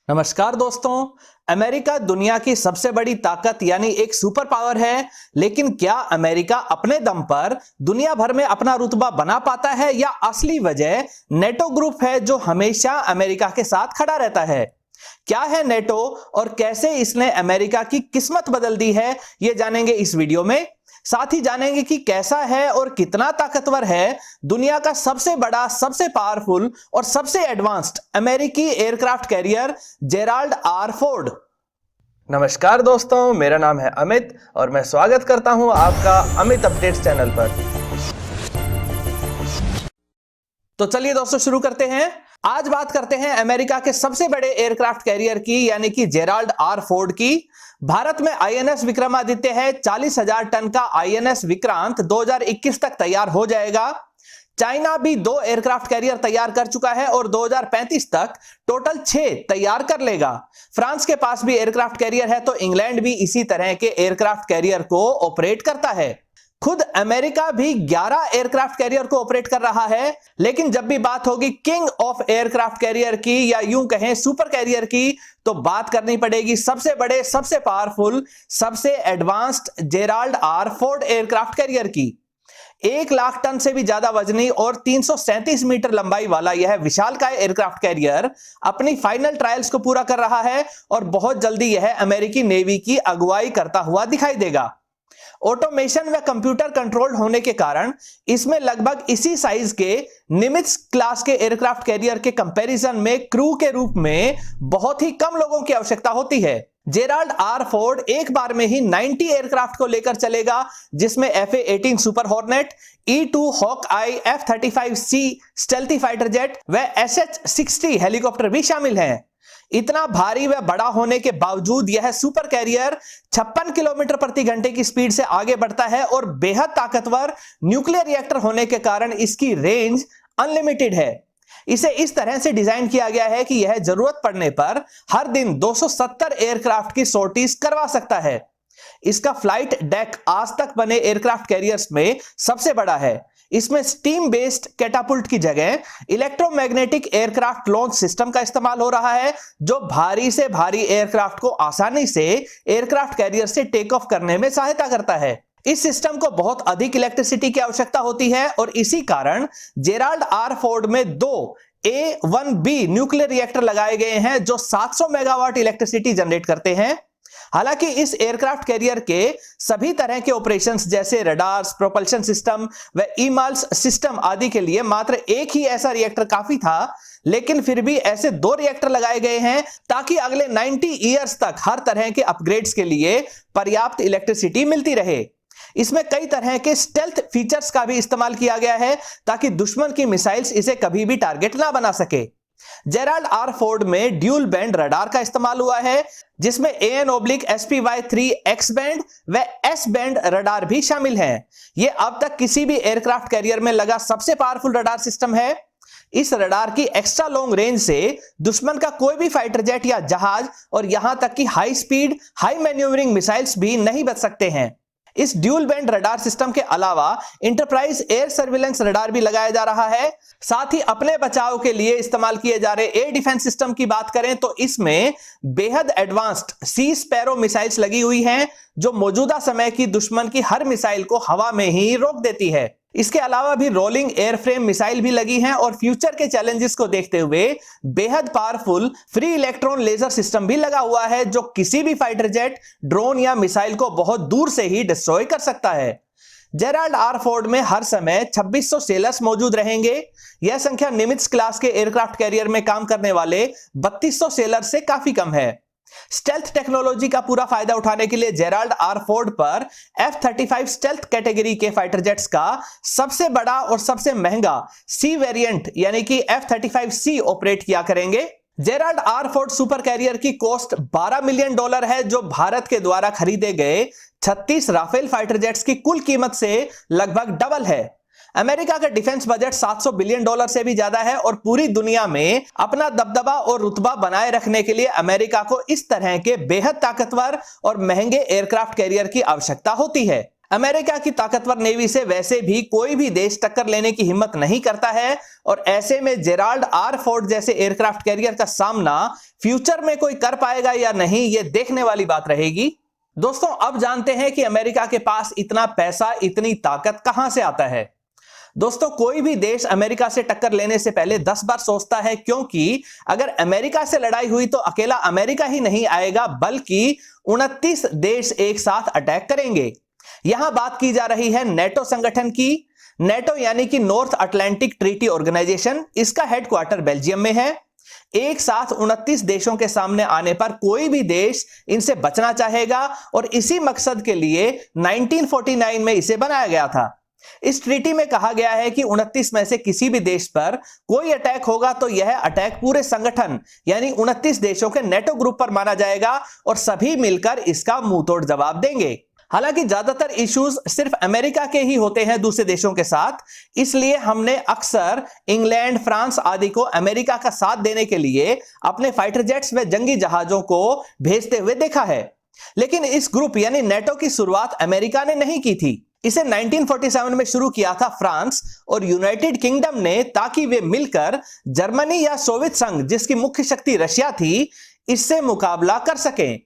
नमस्कार दोस्तों। अमेरिका दुनिया की सबसे बड़ी ताकत यानी एक सुपर पावर है, लेकिन क्या अमेरिका अपने दम पर दुनिया भर में अपना रुतबा बना पाता है या असली वजह नेटो ग्रुप है जो हमेशा अमेरिका के साथ खड़ा रहता है? क्या है नेटो और कैसे इसने अमेरिका की किस्मत बदल दी है, ये जानेंगे इस वीडियो में। साथ ही जानेंगे कि कैसा है और कितना ताकतवर है दुनिया का सबसे बड़ा, सबसे पावरफुल और सबसे एडवांस्ड अमेरिकी aircraft carrier Gerald R Ford. नमस्कार दोस्तों, मेरा नाम है अमित और मैं स्वागत करता हूं आपका अमित अपडेट्स चैनल पर। तो चलिए दोस्तों शुरू करते हैं। आज बात करते हैं अमेरिका के सबसे बड़े एयरक्राफ्ट कैरियर की यानी कि जेराल्ड आर फोर्ड की। भारत में आईएनएस विक्रमादित्य है। 40,000 टन का आईएनएस विक्रांत 2021 तक तैयार हो जाएगा। चाइना भी 2 एयरक्राफ्ट कैरियर तैयार कर चुका है और 2035 तक टोटल 6 तैयार कर लेगा। फ्रांस के पास भी एयरक्राफ्ट कैरियर है, तो इंग्लैंड भी इसी तरह के एयरक्राफ्ट कैरियर को ऑपरेट करता है। खुद अमेरिका भी 11 एयरक्राफ्ट कैरियर को ऑपरेट कर रहा है। लेकिन जब भी बात होगी किंग ऑफ एयरक्राफ्ट कैरियर की या यूं कहें सुपर कैरियर की, तो बात करनी पड़ेगी सबसे बड़े, सबसे पावरफुल, सबसे advanced Gerald R Ford aircraft carrier की। 1 लाख टन से भी ज्यादा वजनी और 337 मीटर लंबाई वाला यह विशालकाय एयरक्राफ्ट कैरियर अपनी फाइनल ट्रायल्स को पूरा कर रहा है और बहुत जल्दी यह अमेरिकी नेवी की अगुवाई करता हुआ दिखाई देगा। ऑटोमेशन व कंप्यूटर कंट्रोल्ड होने के कारण इसमें लगभग इसी साइज के निमित्ज क्लास के एयरक्राफ्ट कैरियर के कंपैरिजन में क्रू के रूप में बहुत ही कम लोगों की आवश्यकता होती है। जेराल्ड आर फोर्ड एक बार में ही 90 एयरक्राफ्ट को लेकर चलेगा, जिसमें FA-18 Super Hornet, E-2 Hawkeye, F-35C stealthy fighter jet व SH-60 हेलीकॉप्टर भी शामिल हैं। इतना भारी व बड़ा होने के बावजूद यह सुपर कैरियर 56 किलोमीटर प्रति घंटे की स्पीड से आगे बढ़ता है और बेहद ताकतवर न्यूक्लियर रिएक्टर होने के कारण इसकी रेंज अनलिमिटेड है। इसे इस तरह से डिजाइन किया गया है कि यह जरूरत पड़ने पर हर दिन 270 एयरक्राफ्ट की सॉर्टीज करवा सकता है। इसका फ्लाइट डेक आज तक बने एयरक्राफ्ट कैरियर्स में सबसे बड़ा है। इसमें स्टीम बेस्ड कैटापुल्ट की जगह इलेक्ट्रोमैग्नेटिक एयरक्राफ्ट लॉन्च सिस्टम का इस्तेमाल हो रहा है, जो भारी से भारी एयरक्राफ्ट को आसानी से एयरक्राफ्ट कैरियर से टेक ऑफ करने में सहायता करता है। इस सिस्टम को बहुत अधिक इलेक्ट्रिसिटी की आवश्यकता होती है और इसी कारण जेराल्ड आर फोर्ड में 2 A-1B न्यूक्लियर रिएक्टर लगाए गए हैं जो 700 मेगावाट इलेक्ट्रिसिटी जनरेट करते हैं। हालांकि इस एयरक्राफ्ट कैरियर के सभी तरह के ऑपरेशंस जैसे रडार्स, प्रोपल्शन सिस्टम व ईमाल्स सिस्टम आदि के लिए मात्र एक ही ऐसा रिएक्टर काफी था, लेकिन फिर भी ऐसे 2 रिएक्टर लगाए गए हैं ताकि अगले 90 ईयर्स तक हर तरह के अपग्रेड्स के लिए पर्याप्त इलेक्ट्रिसिटी मिलती रहे। इसमें कई तरह के स्टेल्थ फीचर्स का भी इस्तेमाल किया गया है ताकि दुश्मन की मिसाइल्स इसे कभी भी टारगेट ना बना सके। जेराल्ड आर फोर्ड में ड्यूल बैंड रडार का इस्तेमाल हुआ है, जिसमें AN/SPY-3 X बैंड व S बैंड रडार भी शामिल हैं। यह अब तक किसी भी एयरक्राफ्ट कैरियर में लगा सबसे पावरफुल रडार सिस्टम है। इस रडार की एक्स्ट्रा लॉन्ग रेंज से दुश्मन का कोई भी फाइटर जेट या जहाज और यहां तक कि high speed, high manoeuvring missiles भी नहीं बच सकते हैं। इस ड्यूल बैंड रडार सिस्टम के अलावा इंटरप्राइज एयर सर्विलेंस रडार भी लगाया जा रहा है। साथ ही अपने बचाव के लिए इस्तेमाल किए जा रहे एयर डिफेंस सिस्टम की बात करें तो इसमें बेहद एडवांस्ड सी स्पैरो मिसाइल्स लगी हुई हैं, जो मौजूदा समय की दुश्मन की हर मिसाइल को हवा में ही रोक देती है। इसके अलावा भी रोलिंग एयरफ्रेम मिसाइल भी लगी हैं और फ्यूचर के चैलेंजेस को देखते हुए बेहद powerful free electron laser system भी लगा हुआ है, जो किसी भी फाइटर जेट, ड्रोन या मिसाइल को बहुत दूर से ही डिस्ट्रॉय कर सकता है। जेराल्ड आर फोर्ड में हर समय 2600 सेलर्स मौजूद रहेंगे। यह संख्या निमित्ज क्लास के एयरक्राफ्ट कैरियर में काम करने वाले 3200 सेलर्स से काफी कम है। स्टेल्थ टेक्नोलॉजी का पूरा फायदा उठाने के लिए जेराल्ड आर फोर्ड पर F-35 स्टेल्थ कैटेगरी के फाइटर जेट्स का सबसे बड़ा और सबसे महंगा C वेरिएंट यानी कि F-35C ऑपरेट किया करेंगे। Gerald R Ford super carrier की कॉस्ट $12 मिलियन है, जो भारत के द्वारा खरीदे गए 36 राफेल फाइटर जेट्स की कुल कीमत से लगभग डबल है। अमेरिका का डिफेंस बजट $700 बिलियन से भी ज्यादा है और पूरी दुनिया में अपना दबदबा और रुतबा बनाए रखने के लिए अमेरिका को इस तरह के बेहद ताकतवर और महंगे एयरक्राफ्ट कैरियर की आवश्यकता होती है। अमेरिका की ताकतवर नेवी से वैसे भी कोई भी देश टक्कर लेने की हिम्मत नहीं करता है और ऐसे में जेराल्ड आर फोर्ड जैसे एयरक्राफ्ट कैरियर का सामना फ्यूचर में कोई कर पाएगा या नहीं, यह देखने वाली बात रहेगी। दोस्तों, अब जानते हैं कि अमेरिका के पास इतना पैसा, इतनी ताकत कहां से आता है। दोस्तों, कोई भी देश अमेरिका से टक्कर लेने से पहले 10 बार सोचता है, क्योंकि अगर अमेरिका से लड़ाई हुई तो अकेला अमेरिका ही नहीं आएगा बल्कि 29 देश एक साथ अटैक करेंगे। यहां बात की जा रही है नेटो संगठन की। नेटो यानी कि नॉर्थ अटलांटिक ट्रीटी ऑर्गेनाइजेशन, इसका हेडक्वार्टर बेल्जियम में है। एक साथ 29 देशों के सामने आने पर कोई भी देश इनसे बचना चाहेगा और इसी मकसद के लिए 1949 में इसे बनाया गया था। इस ट्रीटी में कहा गया है कि 29 में से किसी भी देश पर कोई अटैक होगा तो यह अटैक पूरे संगठन यानी 29 देशों के नेटो ग्रुप पर माना जाएगा और सभी मिलकर इसका मुंहतोड़ जवाब देंगे। हालांकि ज्यादातर इश्यूज सिर्फ अमेरिका के ही होते हैं दूसरे देशों के साथ, इसलिए हमने अक्सर इंग्लैंड, फ्रांस आदि को अमेरिका का साथ देने के लिए अपने फाइटर जेट्स व जंगी जहाजों को भेजते हुए देखा है। लेकिन इस ग्रुप यानी नेटो की शुरुआत अमेरिका ने नहीं की थी। इसे 1947 में शुरू किया था फ्रांस और यूनाइटेड किंगडम ने, ताकि वे मिलकर जर्मनी या सोवियत संघ, जिसकी मुख्य शक्ति रशिया थी, इससे मुकाबला कर सकें।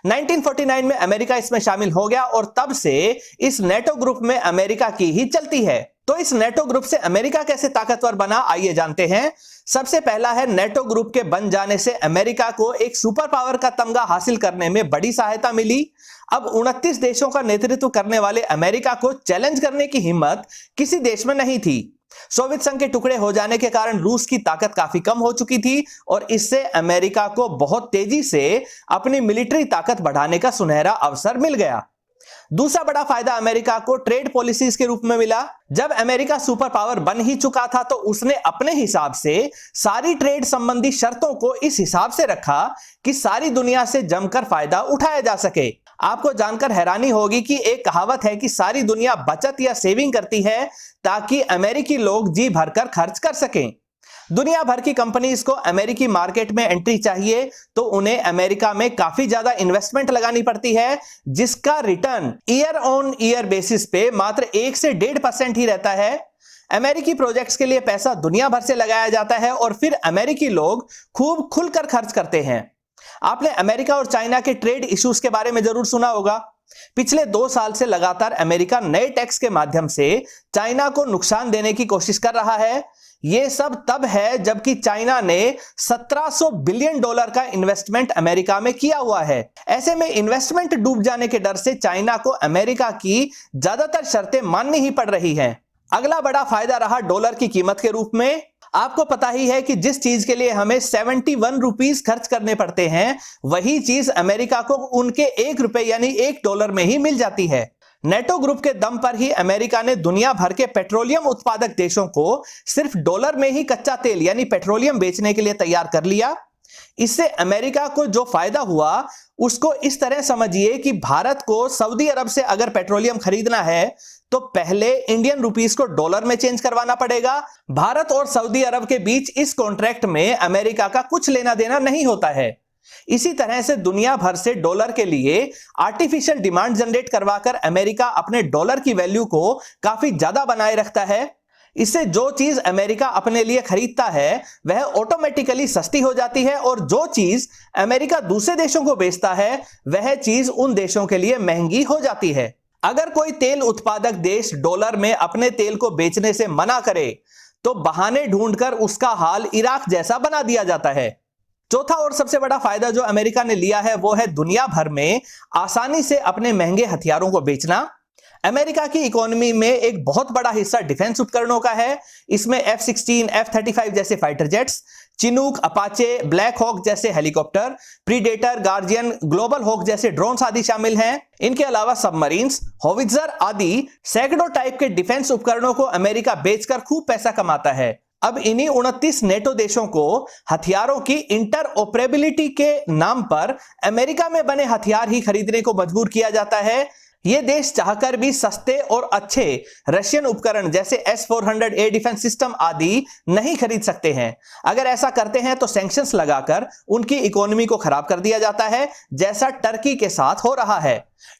1949 में अमेरिका इसमें शामिल हो गया और तब से इस नेटो ग्रुप में अमेरिका की ही चलती है। तो इस नेटो ग्रुप से अमेरिका कैसे ताकतवर बना, आइए जानते हैं। सबसे पहला है, नेटो ग्रुप के बन जाने से अमेरिका को एक सुपर पावर का तमगा हासिल करने में बड़ी सहायता मिली। अब 29 देशों का नेतृत्व करने वाले अमेरिका को चैलेंज करने की हिम्मत किसी देश में नहीं थी। सोवियत संघ के टुकड़े हो जाने के कारण रूस की ताकत काफी कम हो चुकी थी और इससे अमेरिका को बहुत तेजी से अपनी मिलिट्री ताकत बढ़ाने का सुनहरा अवसर मिल गया। दूसरा बड़ा फायदा अमेरिका को ट्रेड पॉलिसीज के रूप में मिला। जब अमेरिका सुपर पावर बन ही चुका था तो उसने अपने हिसाब से सारी ट्रेड संबंधी शर्तों को इस हिसाब से रखा कि सारी दुनिया से जमकर फायदा उठाया जा सके। आपको जानकर हैरानी होगी कि एक कहावत है कि सारी दुनिया बचत या सेविंग करती है ताकि अमेरिकी लोग जी भरकर खर्च कर सकें। दुनिया भर की कंपनीज को अमेरिकी मार्केट में एंट्री चाहिए तो उन्हें अमेरिका में काफी ज्यादा इन्वेस्टमेंट लगानी पड़ती है, जिसका return year on year basis पे मात्र 1 से 1.5% ही रहता है। अमेरिकी प्रोजेक्ट्स के लिए पैसा दुनिया भर से लगाया जाता है और फिर अमेरिकी लोग खूब खुलकर खर्च करते हैं। आपने अमेरिका और चाइना के ट्रेड इश्यूज के बारे में जरूर सुना होगा। पिछले 2 साल से लगातार अमेरिका नए टैक्स के माध्यम से चाइना को नुकसान देने की कोशिश कर रहा है। यह सब तब है जबकि चाइना ने $1700 बिलियन का इन्वेस्टमेंट अमेरिका में किया हुआ है। ऐसे में इन्वेस्टमेंट डूब जाने के डर से चाइना को अमेरिका की ज्यादातर शर्तें माननी ही पड़ रही हैं। अगला बड़ा फायदा रहा डॉलर की कीमत के रूप में। आपको पता ही है कि जिस चीज के लिए हमें 71 रुपीस खर्च करने पड़ते हैं, वही चीज अमेरिका को उनके $1 यानी $1 में ही मिल जाती है। नेटो ग्रुप के दम पर ही अमेरिका ने दुनिया भर के पेट्रोलियम उत्पादक देशों को सिर्फ डॉलर में ही कच्चा तेल यानी पेट्रोलियम बेचने के लिए तैयार कर लिया। इससे अमेरिका को जो फायदा हुआ उसको इस तरह समझिए कि भारत को सऊदी अरब से अगर पेट्रोलियम खरीदना है तो पहले इंडियन रुपीस को डॉलर में चेंज करवाना पड़ेगा। भारत और सऊदी अरब के बीच इस कॉन्ट्रैक्ट में अमेरिका का कुछ लेना देना नहीं होता है। इसी तरह से दुनिया भर से डॉलर के लिए आर्टिफिशियल डिमांड जनरेट करवाकर अमेरिका अपने डॉलर की वैल्यू को काफी ज्यादा बनाए रखता है। इससे जो चीज अमेरिका अपने लिए खरीदता है वह ऑटोमेटिकली सस्ती हो जाती है और जो चीज अमेरिका दूसरे देशों को बेचता है वह चीज उन देशों के लिए महंगी हो जाती है। अगर कोई तेल उत्पादक देश डॉलर में अपने तेल को बेचने से मना करे तो बहाने ढूंढकर उसका हाल इराक जैसा बना दिया जाता है। चौथा और सबसे बड़ा फायदा जो अमेरिका ने लिया है वो है दुनिया भर में आसानी से अपने महंगे हथियारों को बेचना। अमेरिका की इकोनॉमी में एक बहुत बड़ा हिस्सा डिफेंस उपकरणों का है। इसमें F-16, F-35 जैसे fighter jets, Chinook, Apache, Black Hawk जैसे helicopter, Predator, Guardian, Global Hawk जैसे ड्रोन्स आदि शामिल हैं। इनके अलावा सबमरीन्स, होवित्जर आदि सैकड़ों टाइप के डिफेंस उपकरणों को अमेरिका बेचकर खूब पैसा कमाता है। अब इन्हीं 29 नेटो देशों को हथियारों की इंटरऑपरेबिलिटी के नाम पर अमेरिका में बने हथियार ही खरीदने को मजबूर किया जाता है। ये देश चाहकर भी सस्ते और अच्छे रशियन उपकरण जैसे S-400A डिफेंस सिस्टम आदि नहीं खरीद सकते हैं। अगर ऐसा करते हैं तो सैंक्शंस लगाकर उनकी इकोनॉमी को खराब कर दिया जाता है, जैसा टर्की के साथ हो रहा है।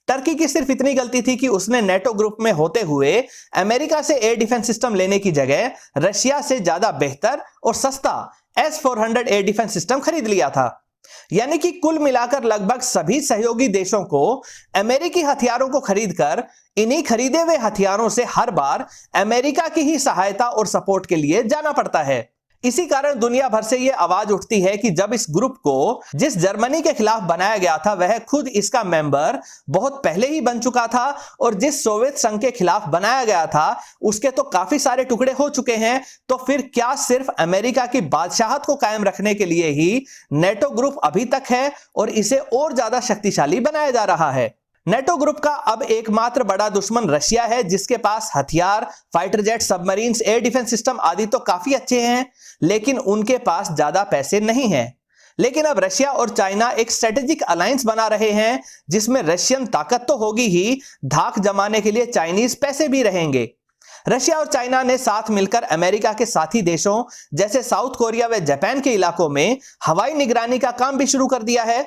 टर्की की सिर्फ इतनी गलती थी कि उसने नेटो ग्रुप में होते हुए अमेरिका से एयर डिफेंस सिस्टम लेने की जगह रशिया से ज्यादा बेहतर और सस्ता S-400A डिफेंस सिस्टम खरीद लिया था। यानी कि कुल मिलाकर लगभग सभी सहयोगी देशों को अमेरिकी हथियारों को खरीदकर इन्हीं खरीदे हुए हथियारों से हर बार अमेरिका की ही सहायता और सपोर्ट के लिए जाना पड़ता है। इसी कारण दुनिया भर से यह आवाज उठती है कि जब इस ग्रुप को जिस जर्मनी के खिलाफ बनाया गया था वह खुद इसका मेंबर बहुत पहले ही बन चुका था, और जिस सोवियत संघ के खिलाफ बनाया गया था उसके तो काफी सारे टुकड़े हो चुके हैं, तो फिर क्या सिर्फ अमेरिका की बादशाहत को कायम रखने के लिए ही नेटो ग्रुप अभी तक है और इसे और ज्यादा शक्तिशाली बनाया जा रहा है। नेटो ग्रुप का अब एकमात्र बड़ा दुश्मन रशिया है, जिसके पास हथियार, fighter jet, submarines, air defence system आदि तो काफी अच्छे हैं, लेकिन उनके पास ज्यादा पैसे नहीं हैं। लेकिन अब रशिया और चाइना एक स्ट्रेटेजिक अलायंस बना रहे हैं, जिसमें रशियन ताकत तो होगी ही, धाक जमाने के लिए चाइनीज पैसे भी रहेंगे। रशिया और चाइना ने साथ मिलकर अमेरिका के साथी देशों जैसे साउथ कोरिया व जापान के इलाकों में हवाई निगरानी का काम भी शुरू कर दिया है।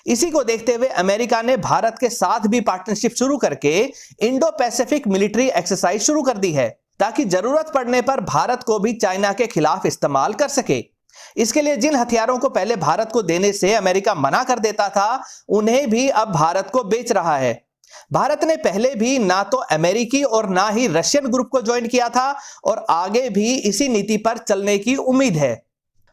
इसी को देखते हुए अमेरिका ने भारत के साथ भी पार्टनरशिप शुरू करके इंडो पैसिफिक मिलिट्री एक्सरसाइज शुरू कर दी है, ताकि जरूरत पड़ने पर भारत को भी चाइना के खिलाफ इस्तेमाल कर सके। इसके लिए जिन हथियारों को पहले भारत को देने से अमेरिका मना कर देता था, उन्हें भी अब भारत को बेच रहा है। भारत ने पहले भी ना तो अमेरिकी और ना ही रशियन ग्रुप को ज्वाइन किया था और आगे भी इसी नीति पर चलने की उम्मीद है।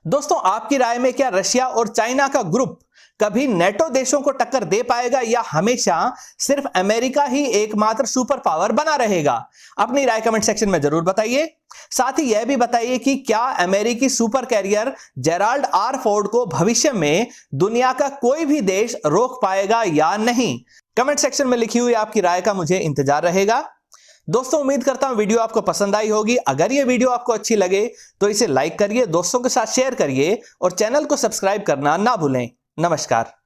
दोस्तों, आपकी राय में क्या रशिया और चाइना का ग्रुप कभी नेटो देशों को टक्कर दे पाएगा या हमेशा सिर्फ अमेरिका ही एकमात्र सुपर पावर बना रहेगा? अपनी राय कमेंट सेक्शन में जरूर बताइए। साथ ही यह भी बताइए कि क्या अमेरिकी super carrier Gerald R Ford को भविष्य में दुनिया का कोई भी देश रोक पाएगा या नहीं? कमेंट सेक्शन में लिखी हुई आपकी राय का मुझे इंतजार रहेगा। दोस्तों, उम्मीद करता हूं वीडियो आपको पसंद आई होगी। अगर ये वीडियो आपको अच्छी लगे तो इसे लाइक करिए, दोस्तों के साथ शेयर करिए और चैनल को सब्सक्राइब करना ना भूलें। नमस्कार।